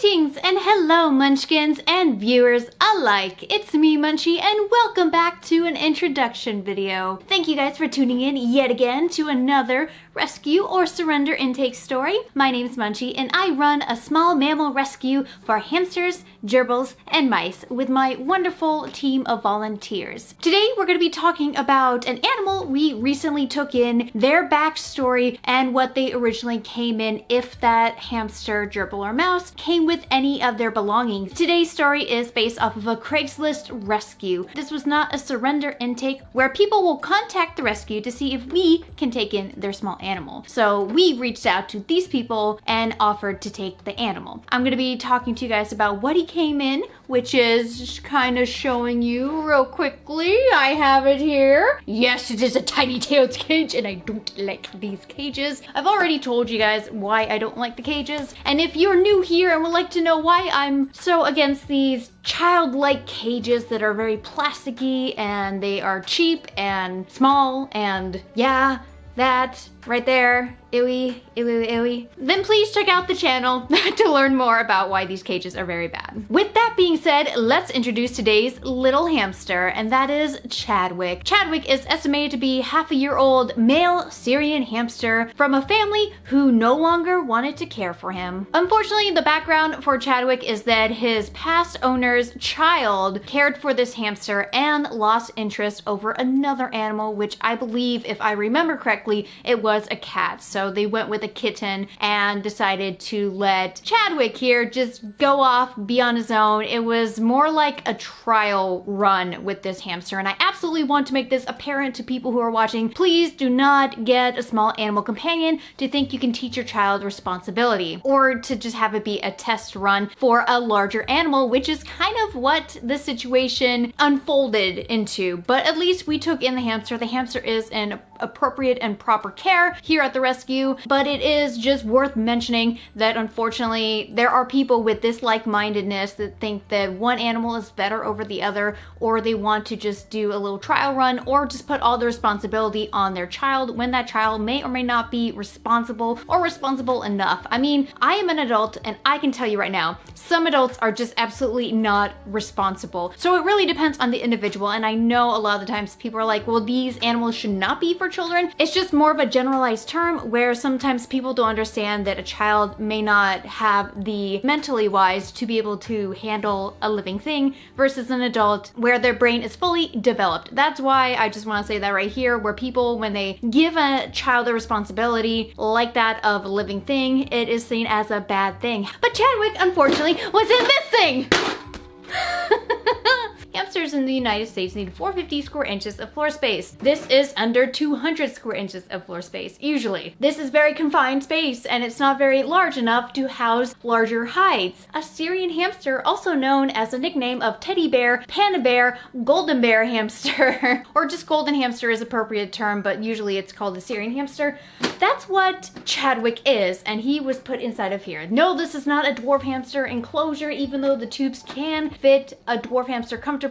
Greetings and hello munchkins and viewers alike. It's me Munchie and welcome back to an introduction video. Thank you guys for tuning in yet again to another rescue or surrender intake story. My name is Munchie and I run a small mammal rescue for hamsters, gerbils, and mice with my wonderful team of volunteers. Today we're going to be talking about an animal we recently took in, their backstory, and what they originally came in, if that hamster, gerbil, or mouse came with any of their belongings. Today's story is based off of a Craigslist rescue. This was not a surrender intake where people will contact the rescue to see if we can take in their small animal. So we reached out to these people and offered to take the animal. I'm going to be talking to you guys about what he came in, which is kind of showing you real quickly. I have it here. Yes, it is a tiny tailed cage and I don't like these cages. I've already told you guys why I don't like the cages, and if you're new here and would like to know why I'm so against these childlike cages that are very plasticky and they are cheap and small and yeah, that right there, ewy, ewy, ewy, then please check out the channel to learn more about why these cages are very bad. With that being said, let's introduce today's little hamster, and that is Chadwick. Chadwick is estimated to be half-a-year-old male Syrian hamster from a family who no longer wanted to care for him. Unfortunately, the background for Chadwick is that his past owner's child cared for this hamster and lost interest over another animal, which I believe, if I remember correctly, it was a cat. So they went with a kitten and decided to let Chadwick here just go off, be on his own. It was more like a trial run with this hamster, and I absolutely want to make this apparent to people who are watching. Please do not get a small animal companion to think you can teach your child responsibility, or to just have it be a test run for a larger animal, which is kind of what the situation unfolded into. But at least we took in the hamster. The hamster is in appropriate and proper care here at the rescue, but it is just worth mentioning that unfortunately there are people with this like-mindedness that think that one animal is better over the other, or they want to just do a little trial run or just put all the responsibility on their child when that child may or may not be responsible or responsible enough. I mean, I am an adult and I can tell you right now, some adults are just absolutely not responsible. So it really depends on the individual, and I know a lot of the times people are like, well, these animals should not be for children. It's just more of a generalized term where sometimes people don't understand that a child may not have the mentally wise to be able to handle a living thing versus an adult where their brain is fully developed. That's why I just want to say that right here, where people, when they give a child a responsibility like that of a living thing, it is seen as a bad thing. But Chadwick, unfortunately, was in this thing! Hamsters in the United States need 450 square inches of floor space. This is under 200 square inches of floor space, usually. This is very confined space, and it's not very large enough to house larger hides. A Syrian hamster, also known as a nickname of teddy bear, panda bear, golden bear hamster, or just golden hamster is appropriate term, but usually it's called a Syrian hamster. That's what Chadwick is, and he was put inside of here. No, this is not a dwarf hamster enclosure, even though the tubes can fit a dwarf hamster comfortably.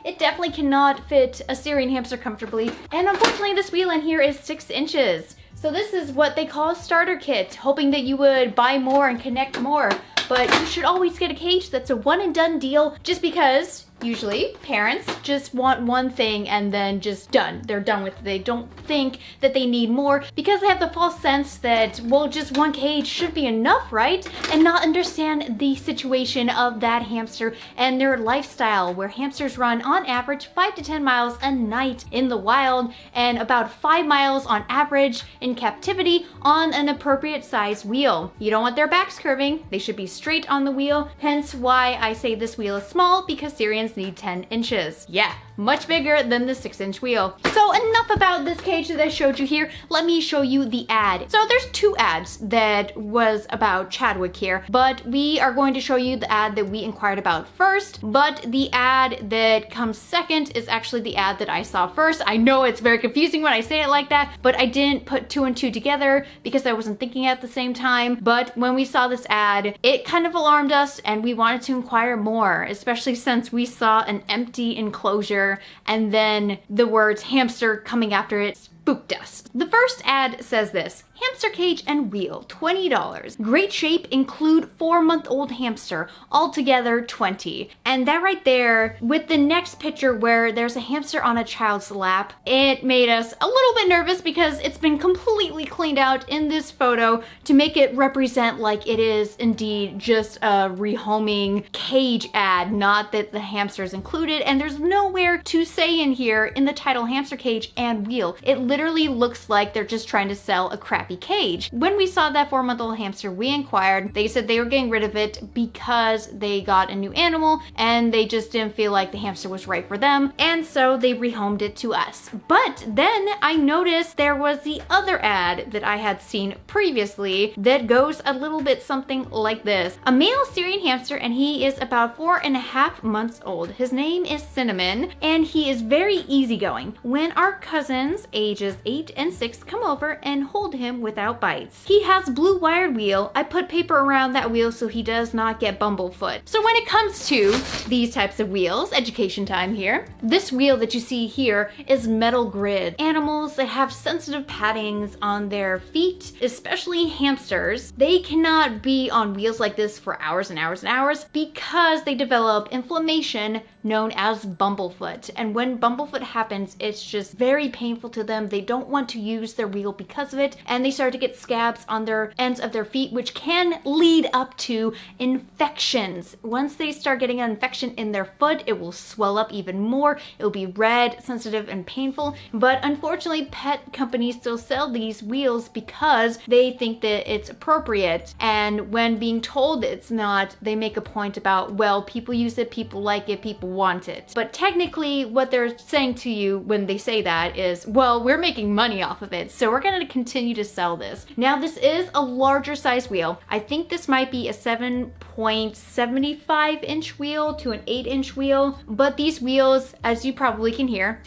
It definitely cannot fit a Syrian hamster comfortably. And unfortunately, this wheel in here is 6 inches. So this is what they call a starter kit, hoping that you would buy more and connect more. But you should always get a cage that's a one and done deal, just because usually parents just want one thing and then just done. They're done with it. They don't think that they need more because they have the false sense that, well, just one cage should be enough, right? And not understand the situation of that hamster and their lifestyle, where hamsters run on average 5 to 10 miles a night in the wild and about 5 miles on average in captivity on an appropriate size wheel. You don't want their backs curving. They should be straight on the wheel. Hence why I say this wheel is small, because Syrians need 10 inches. Yeah, much bigger than the 6-inch wheel. So enough about this cage that I showed you here. Let me show you the ad. So there's 2 ads that was about Chadwick here, but we are going to show you the ad that we inquired about first, but the ad that comes second is actually the ad that I saw first. I know it's very confusing when I say it like that, but I didn't put 2 and 2 together because I wasn't thinking at the same time. But when we saw this ad, it kind of alarmed us and we wanted to inquire more, especially since we saw an empty enclosure and then the words hamster coming after it spooked us. The first ad says this: hamster cage and wheel, $20. Great shape, include 4-month-old hamster, altogether $20. And that right there, with the next picture where there's a hamster on a child's lap, it made us a little bit nervous because it's been completely cleaned out in this photo to make it represent like it is indeed just a rehoming cage ad, not that the hamster is included. And there's nowhere to say in here in the title hamster cage and wheel. It literally looks like they're just trying to sell a crappy cage. When we saw that 4-month-old hamster, we inquired. They said they were getting rid of it because they got a new animal and they just didn't feel like the hamster was right for them, and so they rehomed it to us. But then I noticed there was the other ad that I had seen previously that goes a little bit something like this. A male Syrian hamster, and he is about 4.5 months old. His name is Cinnamon, and he is very easygoing. When our cousins, ages 8 and 6, come over and hold him without bites. He has blue wired wheel. I put paper around that wheel so he does not get bumblefoot. So when it comes to these types of wheels, education time here, this wheel that you see here is metal grid. Animals that have sensitive paddings on their feet, especially hamsters, they cannot be on wheels like this for hours and hours and hours because they develop inflammation known as bumblefoot. And when bumblefoot happens, it's just very painful to them. They don't want to use their wheel because of it, and they start to get scabs on their ends of their feet, which can lead up to infections. Once they start getting an infection in their foot, it will swell up even more. It will be red, sensitive, and painful. But unfortunately, pet companies still sell these wheels because they think that it's appropriate. And when being told it's not, they make a point about, well, people use it, people like it, people want it. But technically, what they're saying to you when they say that is, well, we're making money off of it, so we're going to continue to sell this. Now, this is a larger size wheel. I think this might be a 7.75 inch wheel to an 8 inch wheel, but these wheels, as you probably can hear,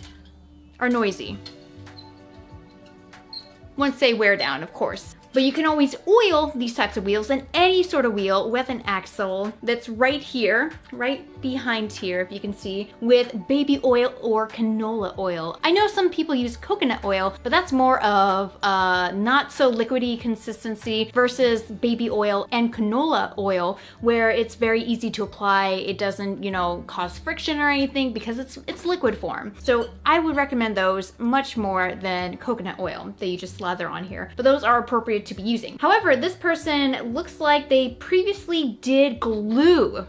are noisy. Once they wear down, of course. But you can always oil these types of wheels, and any sort of wheel with an axle that's right here, right behind here, if you can see, with baby oil or canola oil. I know some people use coconut oil, but that's more of not so liquidy consistency versus baby oil and canola oil, where it's very easy to apply. It doesn't, cause friction or anything because it's liquid form. So I would recommend those much more than coconut oil that you just slather on here. But those are appropriate to be using. However, this person looks like they previously did glue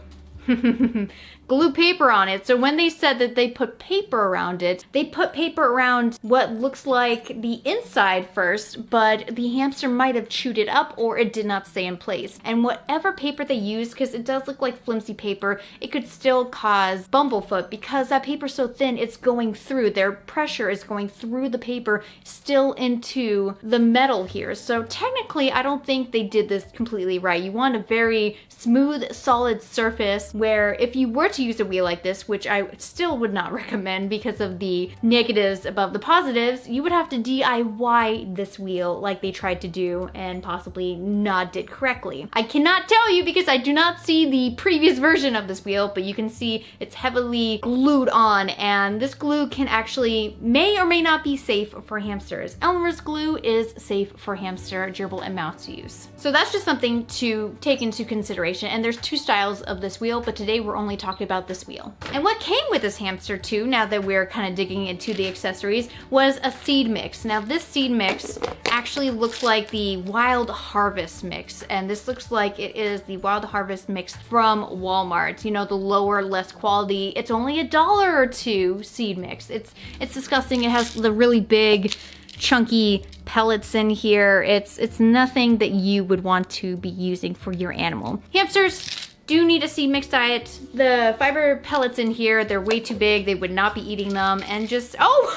glue paper on it. So when they said that they put paper around it, they put paper around what looks like the inside first, but the hamster might have chewed it up or it did not stay in place. And whatever paper they used, because it does look like flimsy paper, it could still cause bumblefoot because that paper's so thin, it's going through. Their pressure is going through the paper still into the metal here. So technically, I don't think they did this completely right. You want a very smooth, solid surface where if you were to use a wheel like this, which I still would not recommend because of the negatives above the positives, you would have to DIY this wheel like they tried to do and possibly not did correctly. I cannot tell you because I do not see the previous version of this wheel, but you can see it's heavily glued on, and this glue can actually may or may not be safe for hamsters. Elmer's glue is safe for hamster, gerbil, and mouse use. So that's just something to take into consideration, and there's two styles of this wheel, but today we're only talking about this wheel. And what came with this hamster too, now that we're kind of digging into the accessories, was a seed mix. Now this seed mix actually looks like the Wild Harvest mix, and this looks like it is the Wild Harvest mix from Walmart. You know, the lower, less quality, it's only $1 or $2 seed mix. It's disgusting. It has the really big chunky pellets in here. It's nothing that you would want to be using for your animal. Hamsters do need a seed mix diet. The fiber pellets in here, they're way too big. They would not be eating them, and just, oh,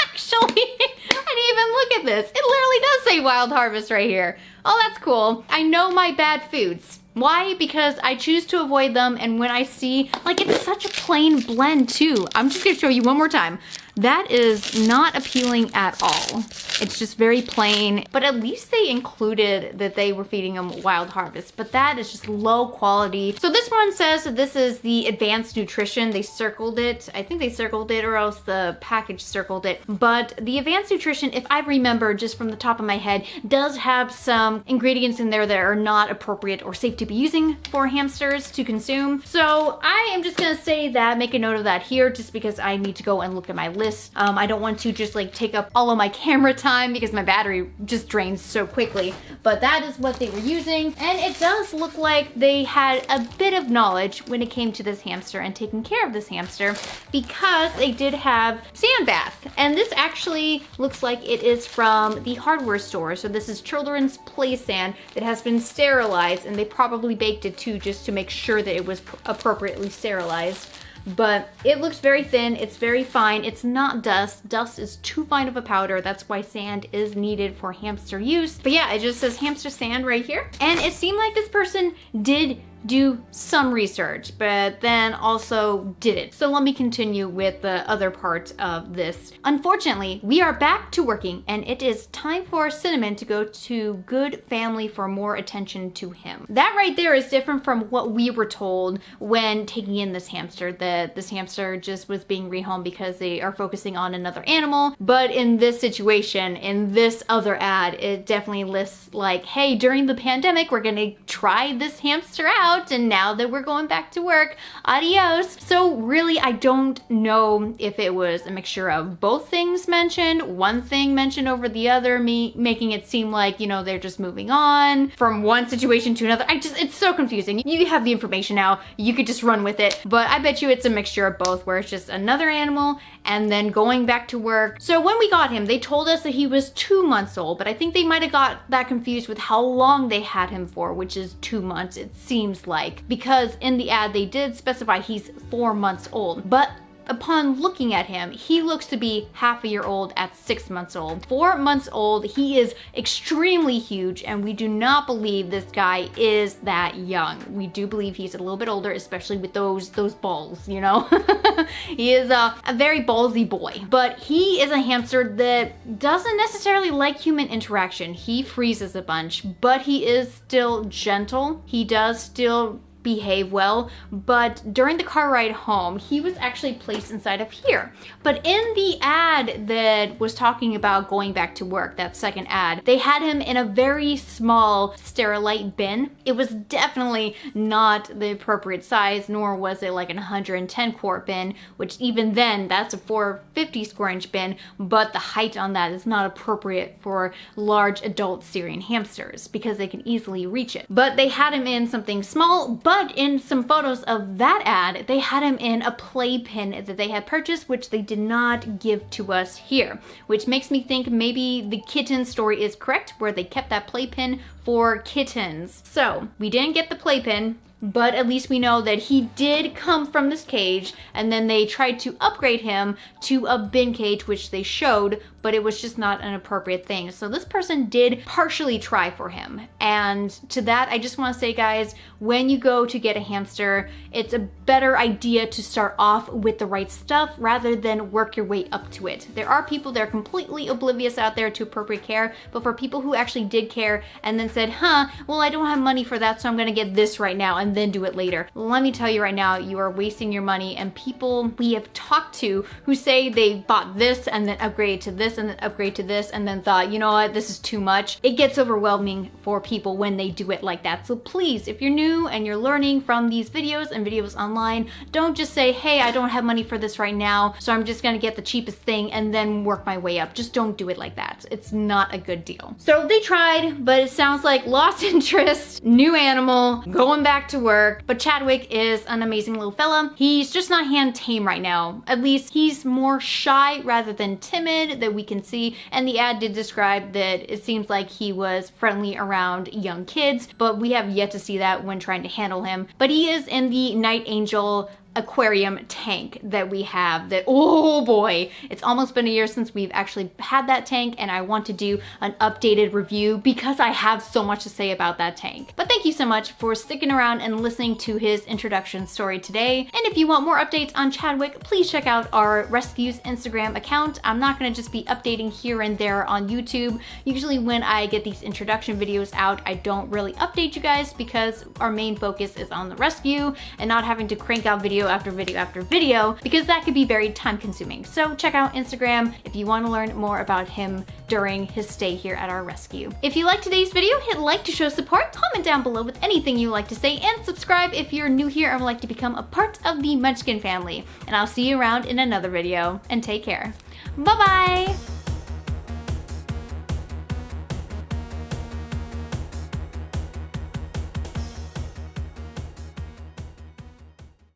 actually, I didn't even look at this. It literally does say Wild Harvest right here. Oh, that's cool. I know my bad foods. Why? Because I choose to avoid them, and when I see, like, it's such a plain blend too. I'm just gonna show you one more time. That is not appealing at all. It's just very plain, but at least they included that they were feeding him Wild Harvest, but that is just low quality. So this one says that this is the advanced nutrition. They circled it. I think they circled it, or else the package circled it. But the advanced nutrition, if I remember just from the top of my head, does have some ingredients in there that are not appropriate or safe to be using for hamsters to consume. So I am just gonna say that, make a note of that here, just because I need to go and look at my list. I don't want to just like take up all of my camera time because my battery just drains so quickly. But that is what they were using, and it does look like they had a bit of knowledge when it came to this hamster and taking care of this hamster, because they did have sand bath. And this actually looks like it is from the hardware store. So this is children's play sand that has been sterilized, and they probably baked it too just to make sure that it was appropriately sterilized. But it looks very thin, it's very fine, it's not dust. Dust is too fine of a powder, that's why sand is needed for hamster use. But yeah, it just says hamster sand right here. And it seemed like this person did do some research, but then also didn't. So let me continue with the other part of this. Unfortunately, we are back to working, and it is time for Cinnamon to go to Good Family for more attention to him. That right there is different from what we were told when taking in this hamster, that this hamster just was being rehomed because they are focusing on another animal. But in this situation, in this other ad, it definitely lists like, hey, during the pandemic, we're gonna try this hamster out, and now that we're going back to work, adios. So really, I don't know if it was a mixture of both things mentioned, one thing mentioned over the other, making it seem like, you know, they're just moving on from one situation to another. It's so confusing. You have the information now, you could just run with it. But I bet you it's a mixture of both, where it's just another animal and then going back to work. So when we got him, they told us that he was 2 months old, but I think they might have got that confused with how long they had him for, which is 2 months, it seems like, because in the ad they did specify he's 4 months old. But upon looking at him, he looks to be half a year old at 6 months old. 4 months old, he is extremely huge, and we do not believe this guy is that young. We do believe he's a little bit older, especially with those balls, you know? He is a very ballsy boy. But he is a hamster that doesn't necessarily like human interaction. He freezes a bunch, but he is still gentle. He does still behave well, but during the car ride home, he was actually placed inside of here. But in the ad that was talking about going back to work, that second ad, they had him in a very small Sterilite bin. It was definitely not the appropriate size, nor was it like an 110 quart bin, which even then, that's a 450 square inch bin, but the height on that is not appropriate for large adult Syrian hamsters because they can easily reach it. But they had him in something small, but in some photos of that ad, they had him in a playpen that they had purchased, which they did not give to us here, which makes me think maybe the kitten story is correct, where they kept that playpen for kittens. So we didn't get the playpen, but at least we know that he did come from this cage, and then they tried to upgrade him to a bin cage, which they showed, but it was just not an appropriate thing. So this person did partially try for him. And to that, I just want to say, guys, when you go to get a hamster, it's a better idea to start off with the right stuff rather than work your way up to it. There are people that are completely oblivious out there to appropriate care, but for people who actually did care and then said, well, I don't have money for that, so I'm gonna get this right now and then do it later. Let me tell you right now, you are wasting your money. And people we have talked to who say they bought this and then upgraded to this and then upgrade to this and then thought, you know what, this is too much. It gets overwhelming for people when they do it like that. So please, if you're new and you're learning from these videos and videos online, don't just say, hey, I don't have money for this right now, so I'm just gonna get the cheapest thing and then work my way up. Just don't do it like that. It's not a good deal. So they tried, but it sounds like lost interest, new animal, going back to work. But Chadwick is an amazing little fella. He's just not hand tame right now. At least he's more shy rather than timid that we can see. And the ad did describe that it seems like he was friendly around young kids, but we have yet to see that when trying to handle him. But he is in the Night Angel aquarium tank that we have that, oh boy, it's almost been a year since we've actually had that tank, and I want to do an updated review because I have so much to say about that tank. But thank you so much for sticking around and listening to his introduction story today. And if you want more updates on Chadwick, please check out our Rescues Instagram account. I'm not gonna just be updating here and there on YouTube. Usually when I get these introduction videos out, I don't really update you guys because our main focus is on the rescue and not having to crank out video after video after video, because that could be very time consuming. So check out Instagram if you want to learn more about him during his stay here at our rescue. If you liked today's video, hit like to show support, comment down below with anything you like to say, and subscribe if you're new here and would like to become a part of the Munchkin family. And I'll see you around in another video, and take care. Bye bye!